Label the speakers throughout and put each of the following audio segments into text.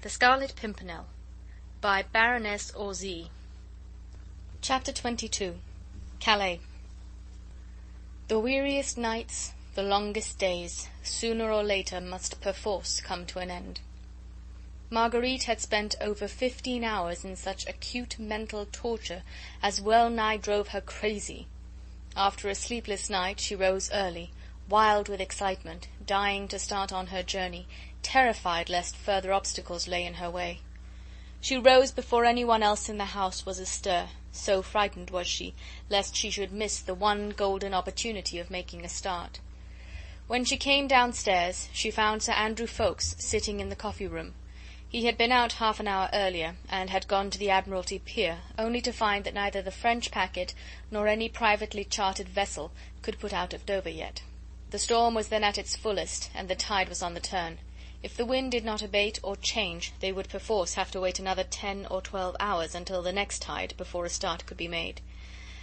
Speaker 1: The Scarlet Pimpernel by Baroness Orsay. Chapter 22. Calais. The weariest nights, the longest days, sooner or later must perforce come to an end. Marguerite had spent over 15 hours in such acute mental torture as well nigh drove her crazy. After a sleepless night she rose early, wild with excitement, dying to start on her journey, terrified lest further obstacles lay in her way. She rose before anyone else in the house was astir, so frightened was she lest she should miss the one golden opportunity of making a start. When she came downstairs she found Sir Andrew Ffoulkes sitting in the coffee-room. He had been out half an hour earlier, and had gone to the Admiralty Pier, only to find that neither the French packet nor any privately chartered vessel could put out of Dover yet. The storm was then at its fullest, and the tide was on the turn. If the wind did not abate or change, they would perforce have to wait another 10 or 12 hours until the next tide before a start could be made.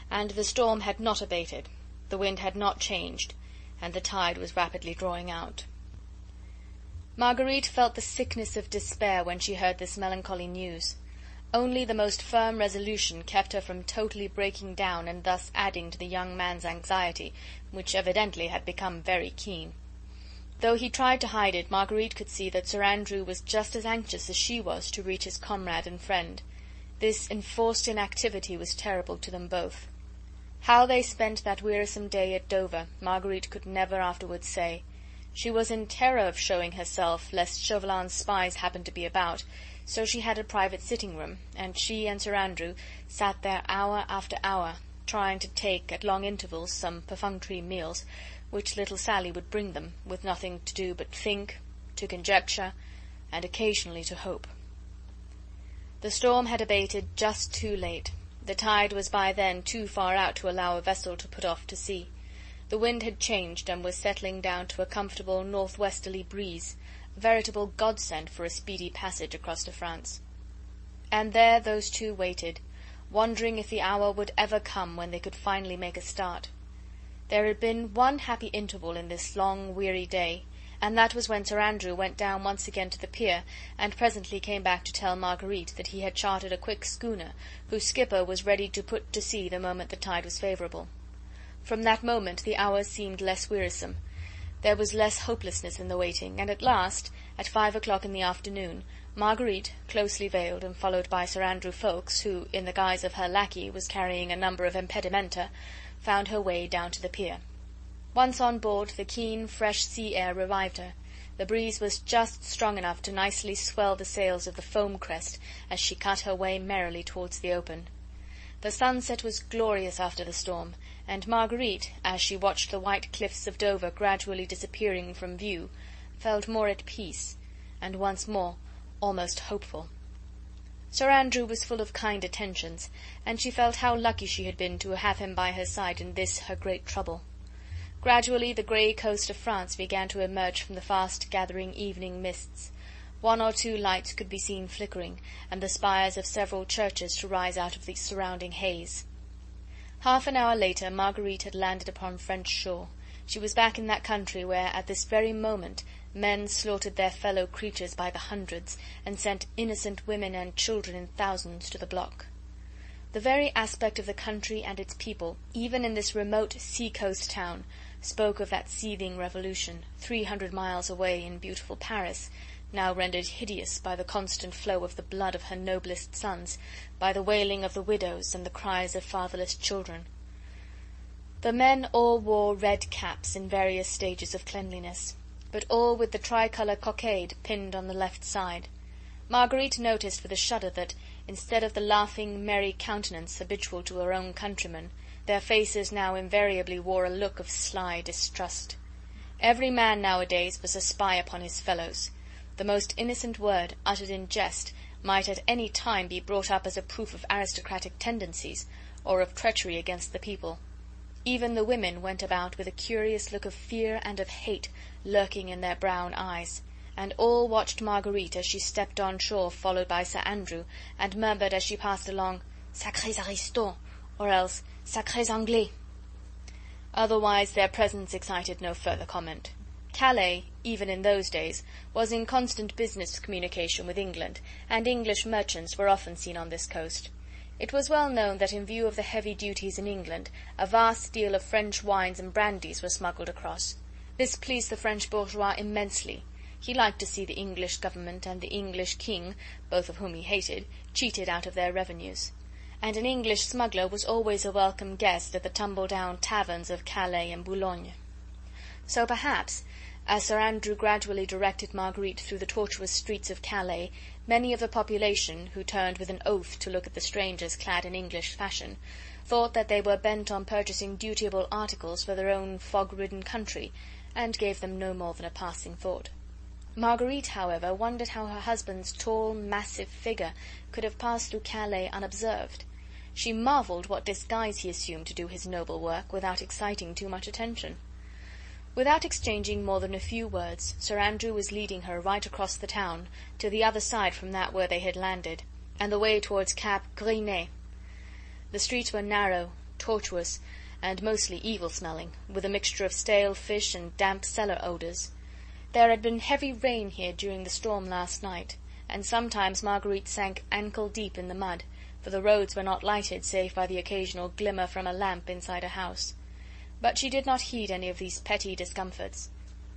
Speaker 1: And the storm had not abated, the wind had not changed, and the tide was rapidly drawing out. Marguerite felt the sickness of despair when she heard this melancholy news. Only the most firm resolution kept her from totally breaking down and thus adding to the young man's anxiety, which evidently had become very keen. Though he tried to hide it, Marguerite could see that Sir Andrew was just as anxious as she was to reach his comrade and friend. This enforced inactivity was terrible to them both. How they spent that wearisome day at Dover, Marguerite could never afterwards say. She was in terror of showing herself, lest Chauvelin's spies happened to be about, so she had a private sitting-room, and she and Sir Andrew sat there hour after hour, trying to take, at long intervals, some perfunctory meals, which little Sally would bring them, with nothing to do but think, to conjecture, and occasionally to hope. The storm had abated just too late. The tide was by then too far out to allow a vessel to put off to sea. The wind had changed and was settling down to a comfortable northwesterly breeze, a veritable godsend for a speedy passage across to France. And there those two waited, wondering if the hour would ever come when they could finally make a start. There had been one happy interval in this long, weary day, and that was when Sir Andrew went down once again to the pier, and presently came back to tell Marguerite that he had chartered a quick schooner, whose skipper was ready to put to sea the moment the tide was favourable. From that moment the hours seemed less wearisome. There was less hopelessness in the waiting, and at last, at 5 o'clock in the afternoon, Marguerite, closely veiled and followed by Sir Andrew Ffoulkes, who, in the guise of her lackey, was carrying a number of impedimenta, found her way down to the pier. Once on board, the keen, fresh sea air revived her. The breeze was just strong enough to nicely swell the sails of the Foam Crest as she cut her way merrily towards the open. The sunset was glorious after the storm, and Marguerite, as she watched the white cliffs of Dover gradually disappearing from view, felt more at peace, and once more almost hopeful. Sir Andrew was full of kind attentions, and she felt how lucky she had been to have him by her side in this her great trouble. Gradually the grey coast of France began to emerge from the fast-gathering evening mists. 1 or 2 lights could be seen flickering, and the spires of several churches to rise out of the surrounding haze. Half an hour later Marguerite had landed upon French shore. She was back in that country where, at this very moment, men slaughtered their fellow creatures by the hundreds, and sent innocent women and children in thousands to the block. The very aspect of the country and its people, even in this remote sea-coast town, spoke of that seething revolution, 300 miles away in beautiful Paris, now rendered hideous by the constant flow of the blood of her noblest sons, by the wailing of the widows and the cries of fatherless children. The men all wore red caps in various stages of cleanliness, but all with the tricolour cockade pinned on the left side. Marguerite noticed with a shudder that, instead of the laughing, merry countenance habitual to her own countrymen, their faces now invariably wore a look of sly distrust. Every man nowadays was a spy upon his fellows. The most innocent word, uttered in jest, might at any time be brought up as a proof of aristocratic tendencies, or of treachery against the people. Even the women went about with a curious look of fear and of hate lurking in their brown eyes, and all watched Marguerite as she stepped on shore followed by Sir Andrew, and murmured as she passed along, "Sacrés aristos," or else "Sacrés Anglais." Otherwise their presence excited no further comment. Calais, even in those days, was in constant business communication with England, and English merchants were often seen on this coast. It was well known that in view of the heavy duties in England, a vast deal of French wines and brandies were smuggled across. This pleased the French bourgeois immensely. He liked to see the English government and the English king, both of whom he hated, cheated out of their revenues. And an English smuggler was always a welcome guest at the tumble-down taverns of Calais and Boulogne. So perhaps, as Sir Andrew gradually directed Marguerite through the tortuous streets of Calais, many of the population, who turned with an oath to look at the strangers clad in English fashion, thought that they were bent on purchasing dutiable articles for their own fog-ridden country, and gave them no more than a passing thought. Marguerite, however, wondered how her husband's tall, massive figure could have passed through Calais unobserved. She marvelled what disguise he assumed to do his noble work without exciting too much attention. Without exchanging more than a few words, Sir Andrew was leading her right across the town, to the other side from that where they had landed, and the way towards Cap Gris-Nez. The streets were narrow, tortuous, and mostly evil-smelling, with a mixture of stale fish and damp cellar odours. There had been heavy rain here during the storm last night, and sometimes Marguerite sank ankle-deep in the mud, for the roads were not lighted save by the occasional glimmer from a lamp inside a house. But she did not heed any of these petty discomforts.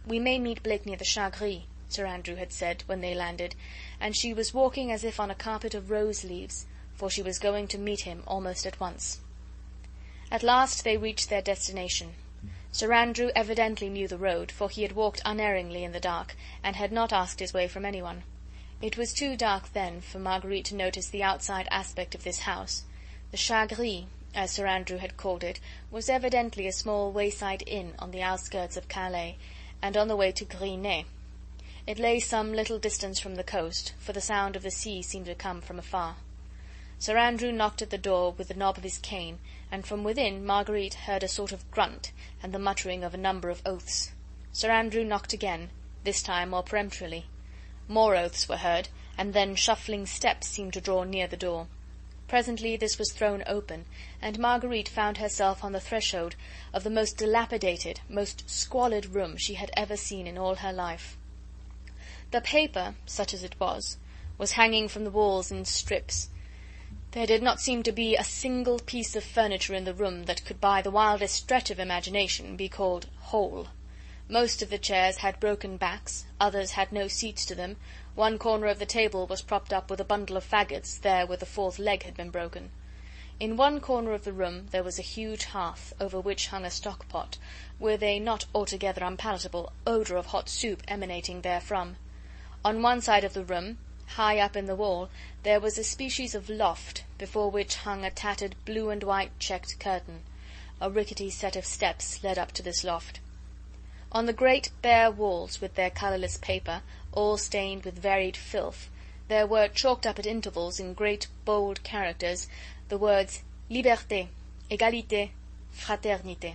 Speaker 1: "We may meet Blake near the Chat Gris," Sir Andrew had said when they landed, and she was walking as if on a carpet of rose-leaves, for she was going to meet him almost at once. At last they reached their destination. Sir Andrew evidently knew the road, for he had walked unerringly in the dark, and had not asked his way from anyone. It was too dark then for Marguerite to notice the outside aspect of this house. The Chat Gris, as Sir Andrew had called it, was evidently a small wayside inn on the outskirts of Calais, and on the way to Gris-Nez. It lay some little distance from the coast, for the sound of the sea seemed to come from afar. Sir Andrew knocked at the door with the knob of his cane, and from within Marguerite heard a sort of grunt and the muttering of a number of oaths. Sir Andrew knocked again, this time more peremptorily. More oaths were heard, and then shuffling steps seemed to draw near the door. Presently this was thrown open, and Marguerite found herself on the threshold of the most dilapidated, most squalid room she had ever seen in all her life. The paper, such as it was hanging from the walls in strips. There did not seem to be a single piece of furniture in the room that could by the wildest stretch of imagination be called whole. Most of the chairs had broken backs, others had no seats to them, one corner of the table was propped up with a bundle of faggots, there where the fourth leg had been broken. In one corner of the room there was a huge hearth, over which hung a stock-pot, with a not altogether unpalatable odour of hot soup emanating therefrom. On one side of the room, high up in the wall, there was a species of loft, before which hung a tattered blue and white checked curtain. A rickety set of steps led up to this loft. On the great bare walls, with their colourless paper, all stained with varied filth, there were chalked up at intervals in great bold characters the words Liberté, Égalité, Fraternité.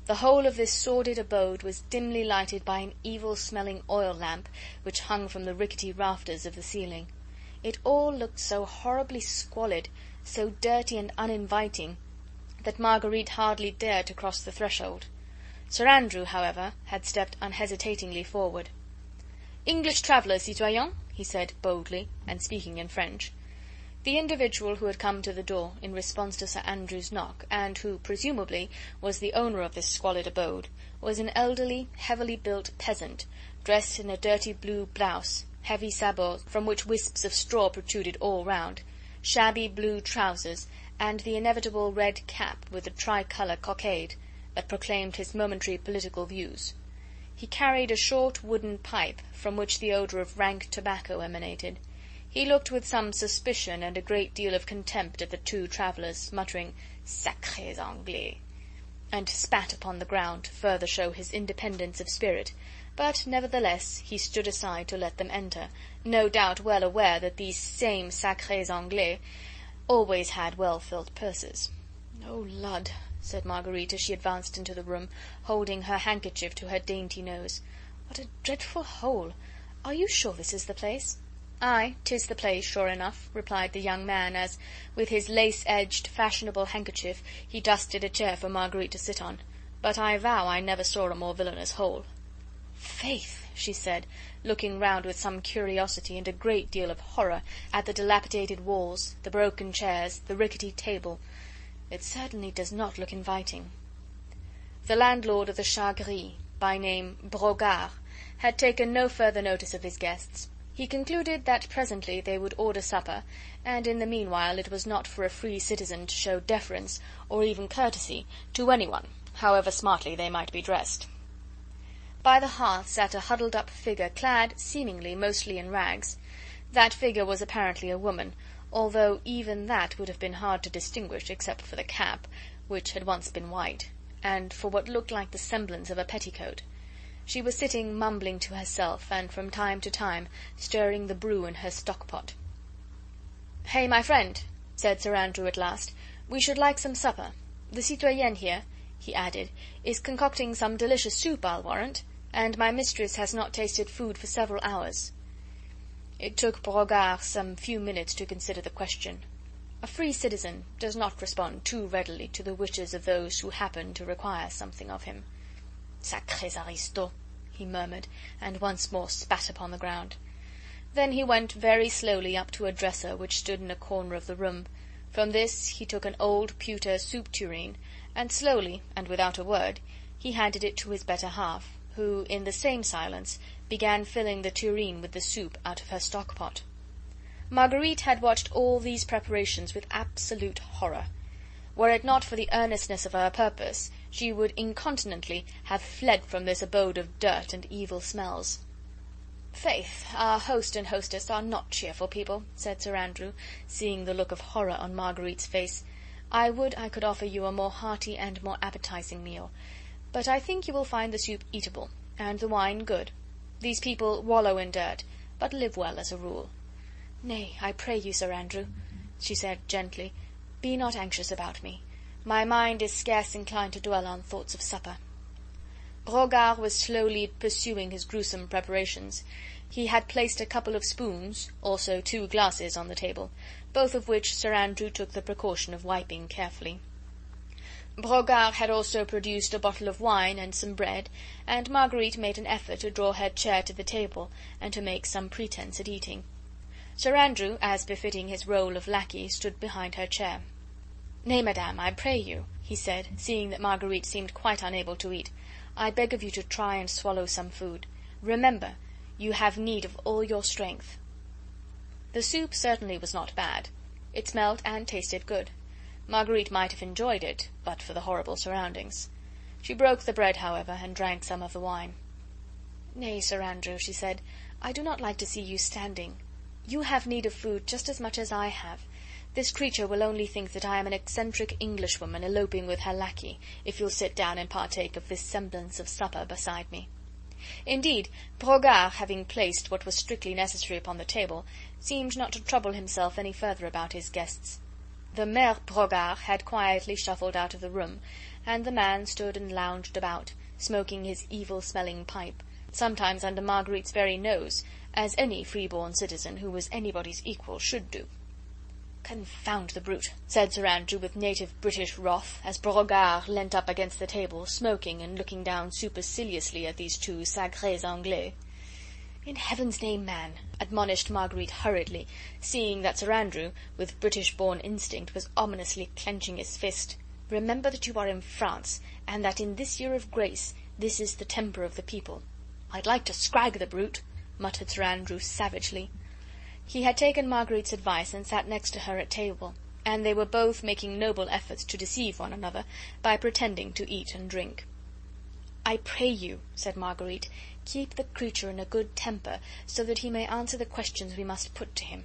Speaker 1: The whole of this sordid abode was dimly lighted by an evil-smelling oil lamp which hung from the rickety rafters of the ceiling. It all looked so horribly squalid, so dirty and uninviting, that Marguerite hardly dared to cross the threshold. Sir Andrew, however, had stepped unhesitatingly forward. "English travellers, citoyens," he said boldly, and speaking in French. The individual who had come to the door in response to Sir Andrew's knock, and who, presumably, was the owner of this squalid abode, was an elderly, heavily built peasant, dressed in a dirty blue blouse, heavy sabots from which wisps of straw protruded all round, shabby blue trousers, and the inevitable red cap with the tricolour cockade that proclaimed his momentary political views. He carried a short wooden pipe, from which the odour of rank tobacco emanated. He looked with some suspicion and a great deal of contempt at the two travellers, muttering "Sacrés Anglais," and spat upon the ground to further show his independence of spirit, but nevertheless he stood aside to let them enter, no doubt well aware that these same Sacrés Anglais always had well-filled purses. "Oh, Lud," said Marguerite as she advanced into the room, holding her handkerchief to her dainty nose. "What a dreadful hole! Are you sure this is the place?" "Aye, 'tis the place, sure enough," replied the young man as, with his lace-edged, fashionable handkerchief, he dusted a chair for Marguerite to sit on. "But I vow I never saw a more villainous hole." "Faith," she said, looking round with some curiosity and a great deal of horror at the dilapidated walls, the broken chairs, the rickety table, "it certainly does not look inviting." The landlord of the Chat Gris, by name Brogard, had taken no further notice of his guests. He concluded that presently they would order supper, and in the meanwhile it was not for a free citizen to show deference, or even courtesy, to anyone, however smartly they might be dressed. By the hearth sat a huddled-up figure clad, seemingly, mostly in rags. That figure was apparently a woman, although even that would have been hard to distinguish except for the cap, which had once been white, and for what looked like the semblance of a petticoat. She was sitting mumbling to herself, and from time to time stirring the brew in her stock-pot. "Hey, my friend," said Sir Andrew at last, "we should like some supper. The citoyenne here," he added, "is concocting some delicious soup, I'll warrant, and my mistress has not tasted food for several hours." It took Brogard some few minutes to consider the question. A free citizen does not respond too readily to the wishes of those who happen to require something of him. "Sacrés aristos," he murmured, and once more spat upon the ground. Then he went very slowly up to a dresser which stood in a corner of the room. From this he took an old pewter soup tureen, and slowly, and without a word, he handed it to his better half, who, in the same silence, began filling the tureen with the soup out of her stock-pot. Marguerite had watched all these preparations with absolute horror. Were it not for the earnestness of her purpose, she would incontinently have fled from this abode of dirt and evil smells. "Faith, our host and hostess are not cheerful people," said Sir Andrew, seeing the look of horror on Marguerite's face. "I would I could offer you a more hearty and more appetizing meal, but I think you will find the soup eatable, and the wine good. These people wallow in dirt, but live well as a rule." "Nay, I pray you, Sir Andrew," she said gently, "be not anxious about me. My mind is scarce inclined to dwell on thoughts of supper." Brogard was slowly pursuing his gruesome preparations. He had placed a couple of spoons, also 2 glasses, on the table, both of which Sir Andrew took the precaution of wiping carefully. Brogard had also produced a bottle of wine and some bread, and Marguerite made an effort to draw her chair to the table and to make some pretence at eating. Sir Andrew, as befitting his role of lackey, stood behind her chair. "Nay, madame, I pray you," he said, seeing that Marguerite seemed quite unable to eat, "I beg of you to try and swallow some food. Remember, you have need of all your strength." The soup certainly was not bad. It smelt and tasted good. Marguerite might have enjoyed it, but for the horrible surroundings. She broke the bread, however, and drank some of the wine. "Nay, Sir Andrew," she said, "I do not like to see you standing. You have need of food just as much as I have. This creature will only think that I am an eccentric Englishwoman eloping with her lackey, if you'll sit down and partake of this semblance of supper beside me." Indeed, Brogard, having placed what was strictly necessary upon the table, seemed not to trouble himself any further about his guests. The Mere Brogard had quietly shuffled out of the room, and the man stood and lounged about, smoking his evil-smelling pipe, sometimes under Marguerite's very nose, as any free-born citizen who was anybody's equal should do. "Confound the brute," said Sir Andrew with native British wrath, as Brogard leant up against the table, smoking and looking down superciliously at these 2 sacrés Anglais. "In heaven's name, man," admonished Marguerite hurriedly, seeing that Sir Andrew, with British-born instinct, was ominously clenching his fist, "remember that you are in France, and that in this year of grace this is the temper of the people." "I'd like to scrag the brute," muttered Sir Andrew savagely. He had taken Marguerite's advice and sat next to her at table, and they were both making noble efforts to deceive one another by pretending to eat and drink. "I pray you," said Marguerite, "keep the creature in a good temper, so that he may answer the questions we must put to him."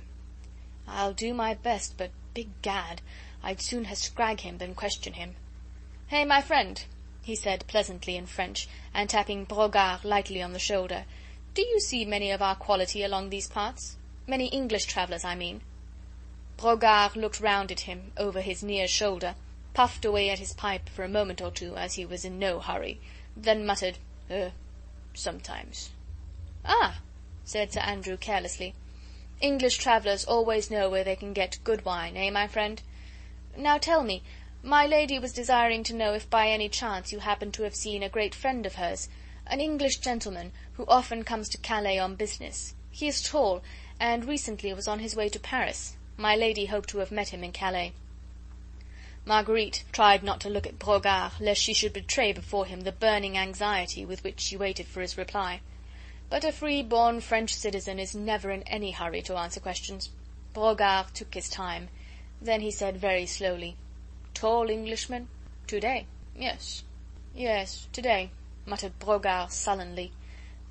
Speaker 1: "I'll do my best, but, begad, I'd sooner scrag him than question him. Hey, my friend," he said pleasantly in French, and tapping Brogard lightly on the shoulder, "do you see many of our quality along these parts? Many English travellers, I mean." Brogard looked round at him over his near shoulder, puffed away at his pipe for a moment or two, as he was in no hurry, then muttered, sometimes." "Ah!" said Sir Andrew carelessly. "English travellers always know where they can get good wine, eh, my friend? Now tell me, my lady was desiring to know if by any chance you happened to have seen a great friend of hers, "An English gentleman who often comes to Calais on business. He is tall, and recently was on his way to Paris. My lady hoped to have met him in Calais." Marguerite tried not to look at Brogard, lest she should betray before him the burning anxiety with which she waited for his reply. But a free-born French citizen is never in any hurry to answer questions. Brogard took his time. Then he said very slowly, "Tall Englishman? Today? Yes. Yes, today," muttered Brogard sullenly.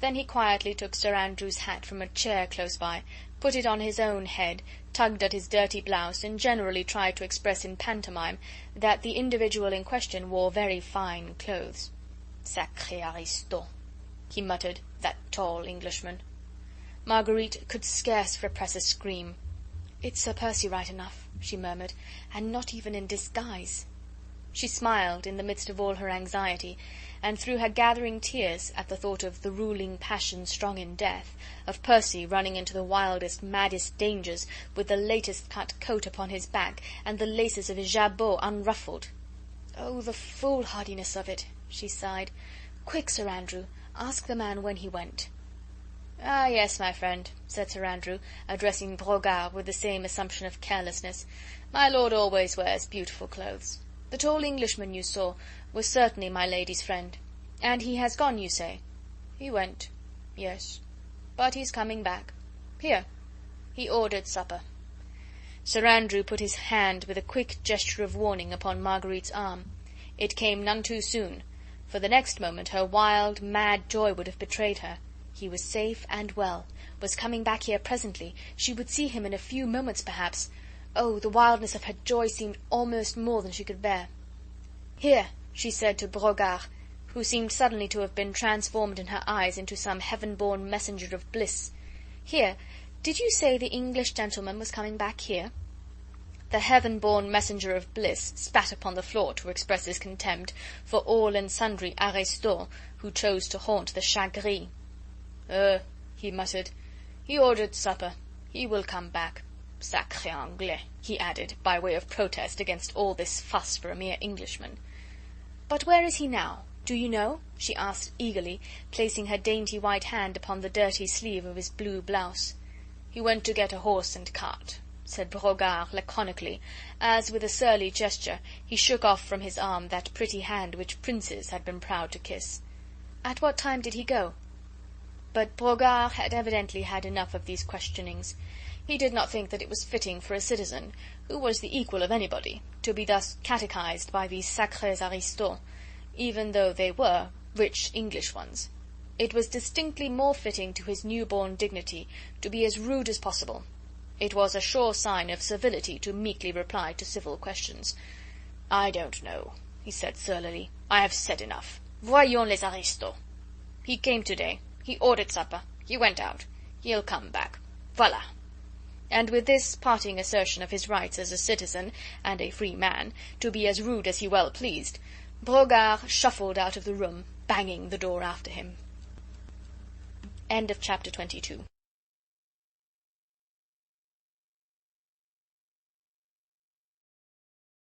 Speaker 1: Then he quietly took Sir Andrew's hat from a chair close by, put it on his own head, tugged at his dirty blouse, and generally tried to express in pantomime that the individual in question wore very fine clothes. "Sacré aristo," he muttered, "that tall Englishman." Marguerite could scarce repress a scream. "It's Sir Percy right enough," she murmured, "and not even in disguise." She smiled in the midst of all her anxiety, and through her gathering tears at the thought of the ruling passion strong in death, of Percy running into the wildest, maddest dangers, with the latest cut coat upon his back, and the laces of his jabot unruffled. "Oh, the foolhardiness of it!" she sighed. "Quick, Sir Andrew, ask the man when he went." "Ah, yes, my friend," said Sir Andrew, addressing Brogard with the same assumption of carelessness. "My lord always wears beautiful clothes. The tall Englishman you saw was certainly my lady's friend. And he has gone, you say?" "He went." "Yes. But he's coming back. Here." He ordered supper. Sir Andrew put his hand with a quick gesture of warning upon Marguerite's arm. It came none too soon, for the next moment her wild, mad joy would have betrayed her. He was safe and well, was coming back here presently, she would see him in a few moments perhaps. Oh, the wildness of her joy seemed almost more than she could bear. "Here," she said to Brogard, who seemed suddenly to have been transformed in her eyes into some heaven-born messenger of bliss. "Here, did you say the English gentleman was coming back here?" The heaven-born messenger of bliss spat upon the floor to express his contempt for all and sundry aristos who chose to haunt the Chat Gris. He muttered, "he ordered supper. He will come back. Sacré Anglais," he added, by way of protest against all this fuss for a mere Englishman. "But where is he now? Do you know?" she asked eagerly, placing her dainty white hand upon the dirty sleeve of his blue blouse. "He went to get a horse and cart," said Brogard laconically, as, with a surly gesture, he shook off from his arm that pretty hand which princes had been proud to kiss. "At what time did he go?" But Brogard had evidently had enough of these questionings. He did not think that it was fitting for a citizen, who was the equal of anybody, to be thus catechised by these sacres aristos, even though they were rich English ones. It was distinctly more fitting to his new-born dignity to be as rude as possible. It was a sure sign of servility to meekly reply to civil questions. "I don't know," he said surlily. "I have said enough. Voyons les aristos. He came today. He ordered supper. He went out. He'll come back. Voila." And with this parting assertion of his rights as a citizen and a free man, to be as rude as he well pleased, Brogard shuffled out of the room, banging the door after him. End of chapter 22.